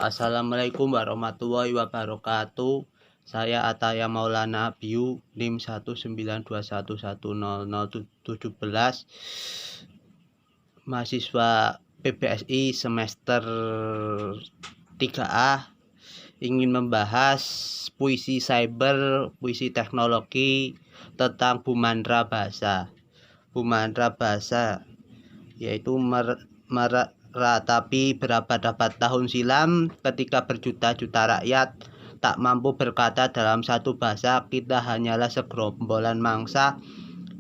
Assalamualaikum warahmatullahi wabarakatuh. Saya Ataya Maulana Abiu, NIM 192110017, mahasiswa PBSI semester 3A, ingin membahas puisi cyber, puisi teknologi tentang Bumandra Bahasa. Bumandra Bahasa yaitu meratapi berabad-abad tahun silam ketika berjuta-juta rakyat tak mampu berkata dalam satu bahasa. Kita hanyalah segerombolan mangsa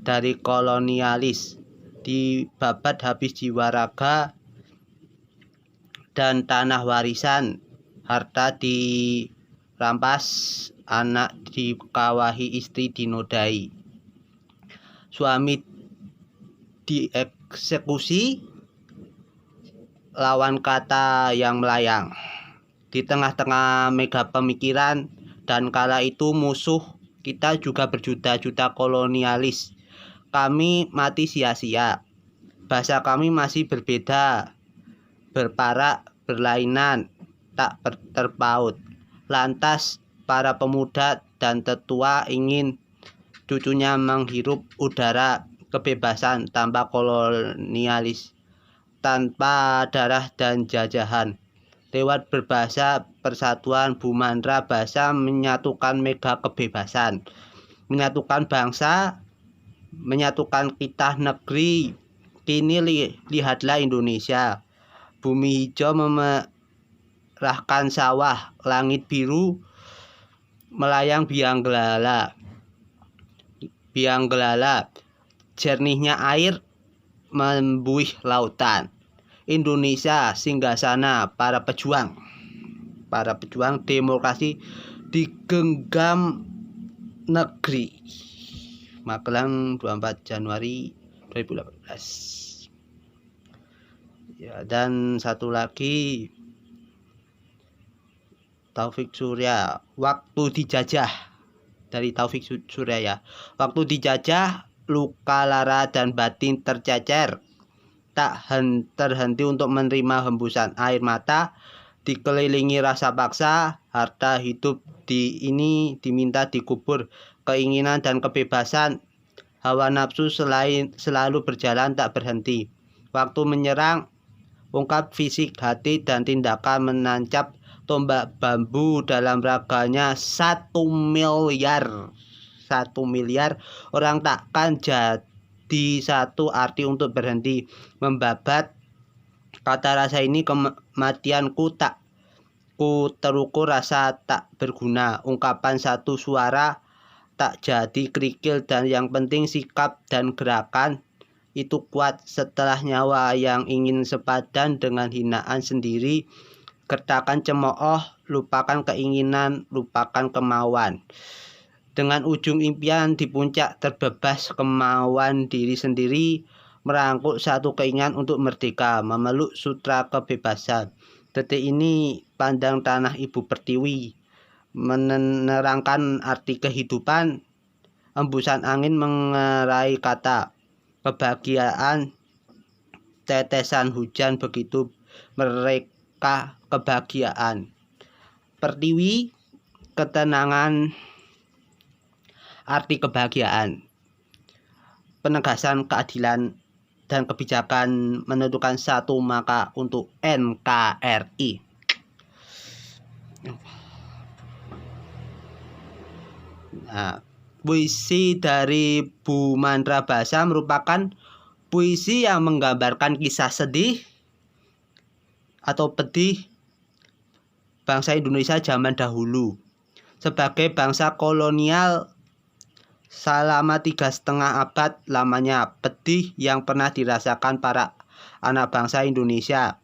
dari kolonialis, dibabat habis jiwa raga dan tanah warisan, harta dirampas, anak dikawahi, istri dinodai, suami dieksekusi, lawan kata yang melayang. Di tengah-tengah mega pemikiran dan kala itu musuh kita juga berjuta-juta kolonialis. Kami mati sia-sia. Bahasa kami masih berbeda, berparak, berlainan, tak terpaut. Lantas para pemuda dan tetua ingin cucunya menghirup udara kebebasan tanpa kolonialis, tanpa darah dan jajahan. Lewat berbahasa persatuan Bumandra Bahasa menyatukan mega kebebasan, menyatukan bangsa, menyatukan kita negeri. Kini lihatlah Indonesia, bumi hijau memerahkan sawah, langit biru melayang biang gelala, jernihnya air membuih lautan. Indonesia singgasana para pejuang demokrasi digenggam negeri. Magelang, 24 Januari 2018. Ya, dan satu lagi, Taufik Surya, waktu dijajah, dari Taufik Surya ya. Waktu dijajah, luka lara dan batin tercecer, tak terhenti untuk menerima hembusan air mata, dikelilingi rasa paksa, harta hidup ini diminta dikubur, keinginan dan kebebasan, hawa nafsu selalu berjalan tak berhenti. Waktu menyerang, ungkap fisik hati dan tindakan menancap tombak bambu dalam raganya 1 miliar orang takkan di satu arti untuk berhenti membabat. Kata rasa ini kematianku, tak ku terukur rasa tak berguna. Ungkapan satu suara tak jadi kerikil, dan yang penting sikap dan gerakan itu kuat. Setelah nyawa yang ingin sepadan dengan hinaan sendiri, gertakan cemooh, lupakan keinginan, lupakan kemauan. Dengan ujung impian di puncak terbebas kemauan diri sendiri, merangkul satu keinginan untuk merdeka, memeluk sutra kebebasan. Detik ini pandang tanah ibu pertiwi, menerangkan arti kehidupan. Embusan angin mengerai kata kebahagiaan, tetesan hujan begitu mereka kebahagiaan. Pertiwi, ketenangan, arti kebahagiaan, penegasan keadilan dan kebijakan, menentukan satu maka untuk NKRI. Nah, puisi dari Bumandra Bahasa merupakan puisi yang menggambarkan kisah sedih atau pedih bangsa Indonesia zaman dahulu. Sebagai bangsa kolonial selama 3,5 abad lamanya, pedih yang pernah dirasakan para anak bangsa Indonesia.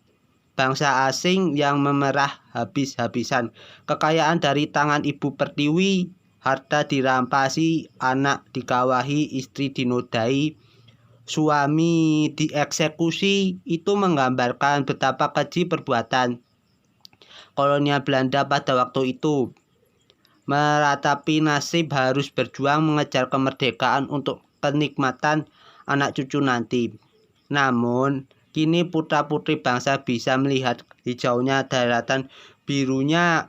Bangsa asing yang memerah habis-habisan kekayaan dari tangan ibu pertiwi, harta dirampasi, anak dikawahi, istri dinodai, suami dieksekusi. Itu menggambarkan betapa keji perbuatan kolonial Belanda pada waktu itu. Meratapi nasib harus berjuang mengejar kemerdekaan untuk kenikmatan anak cucu nanti. Namun Kini putra-putri bangsa bisa melihat hijaunya daratan, birunya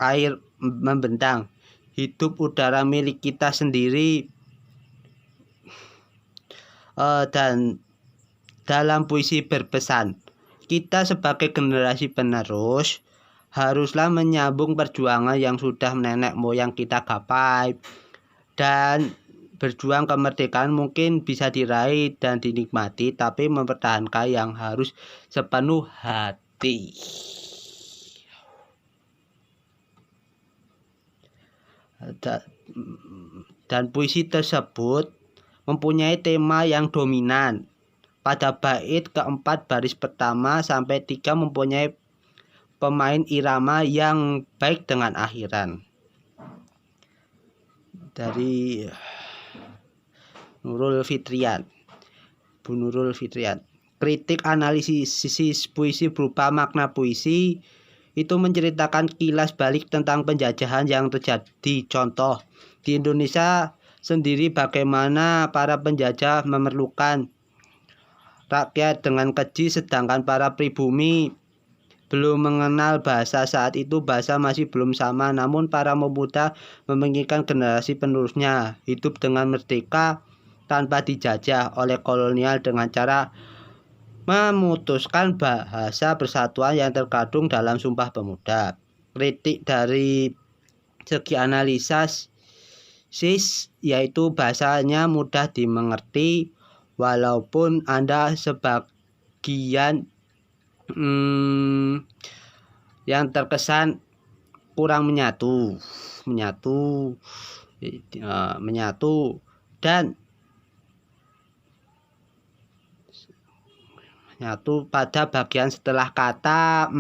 air membentang. Hidup udara milik kita sendiri. Dan dalam puisi berpesan, kita sebagai generasi penerus haruslah menyambung perjuangan yang sudah nenek moyang kita gapai, dan berjuang kemerdekaan mungkin bisa diraih dan dinikmati, tapi mempertahankan yang harus sepenuh hati. Dan puisi tersebut mempunyai tema yang dominan. Pada bait keempat baris pertama sampai 3 mempunyai pemain irama yang baik dengan akhiran. Dari Nurul Fitrian, Bu Nurul Fitrian. Kritik analisis puisi berupa makna puisi itu menceritakan kilas balik tentang penjajahan yang terjadi. Contoh, di Indonesia sendiri bagaimana para penjajah memerlukan rakyat dengan keji, sedangkan para pribumi belum mengenal bahasa. Saat itu bahasa masih belum sama, namun para pemuda menginginkan generasi penerusnya hidup dengan merdeka tanpa dijajah oleh kolonial dengan cara memutuskan bahasa persatuan yang terkandung dalam Sumpah Pemuda. Kritik dari segi analisis yaitu bahasanya mudah dimengerti, walaupun Anda sebagian yang terkesan kurang menyatu pada bagian setelah kata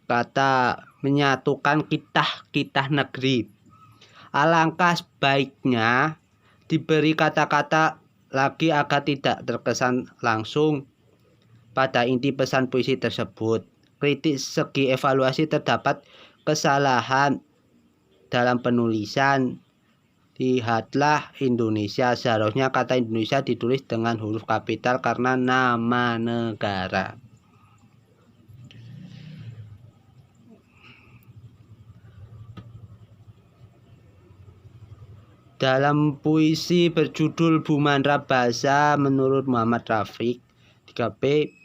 kata menyatukan kitah negeri. Alangkah baiknya diberi kata-kata lagi agar tidak terkesan langsung pada inti pesan puisi tersebut. Kritik segi evaluasi, terdapat kesalahan dalam penulisan. Lihatlah Indonesia, seharusnya kata Indonesia ditulis dengan huruf kapital karena nama negara. Dalam puisi berjudul Bumandra Bahasa menurut Muhammad Rafiq 3B,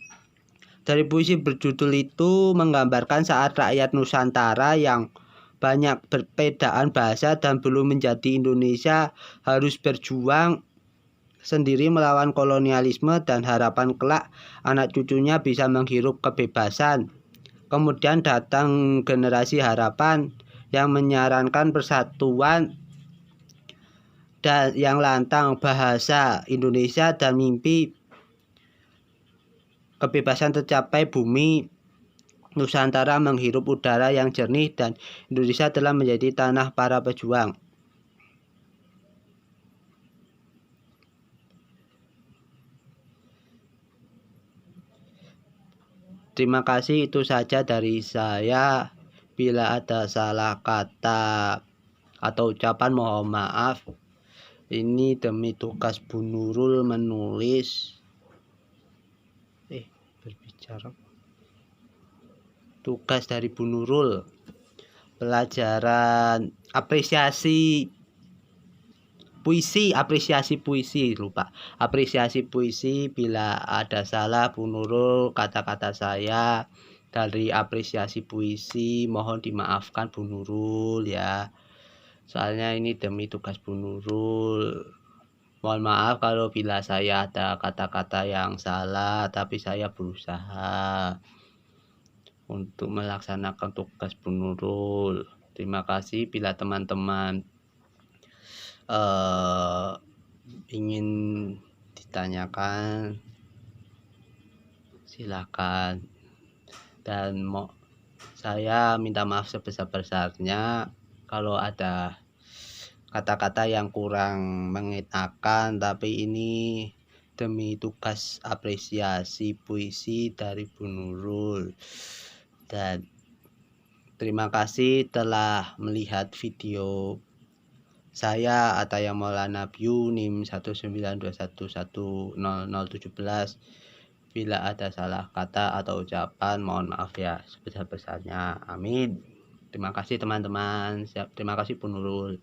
dari puisi berjudul itu menggambarkan saat rakyat Nusantara yang banyak perbedaan bahasa dan belum menjadi Indonesia harus berjuang sendiri melawan kolonialisme dan harapan kelak anak cucunya bisa menghirup kebebasan. Kemudian datang generasi harapan yang menyarankan persatuan dan yang lantang bahasa Indonesia dan mimpi kebebasan tercapai. Bumi Nusantara menghirup udara yang jernih dan Indonesia telah menjadi tanah para pejuang. Terima kasih, itu saja dari saya. Bila ada salah kata atau ucapan mohon maaf. Ini demi tugas Bu Nurul menulis. Berbicara. Tugas dari Bu Nurul. Pelajaran apresiasi puisi. Bila ada salah Bu Nurul kata-kata saya dari apresiasi puisi, mohon dimaafkan Bu Nurul ya. Soalnya ini demi tugas Bu Nurul. Mohon maaf kalau bila saya ada kata-kata yang salah, tapi saya berusaha untuk melaksanakan tugas Bu Nurul. Terima kasih. Bila teman-teman ingin ditanyakan, silakan. Dan saya minta maaf sebesar-besarnya kalau ada kata-kata yang kurang mengenakan, tapi ini demi tugas apresiasi puisi dari Bu Nurul. Dan terima kasih telah melihat video Saya Ataya Maulana Byu NIM 192110017. Bila ada salah kata atau ucapan mohon maaf ya sebesar-besarnya. Amin. Terima kasih teman-teman. Terima kasih Bu Nurul.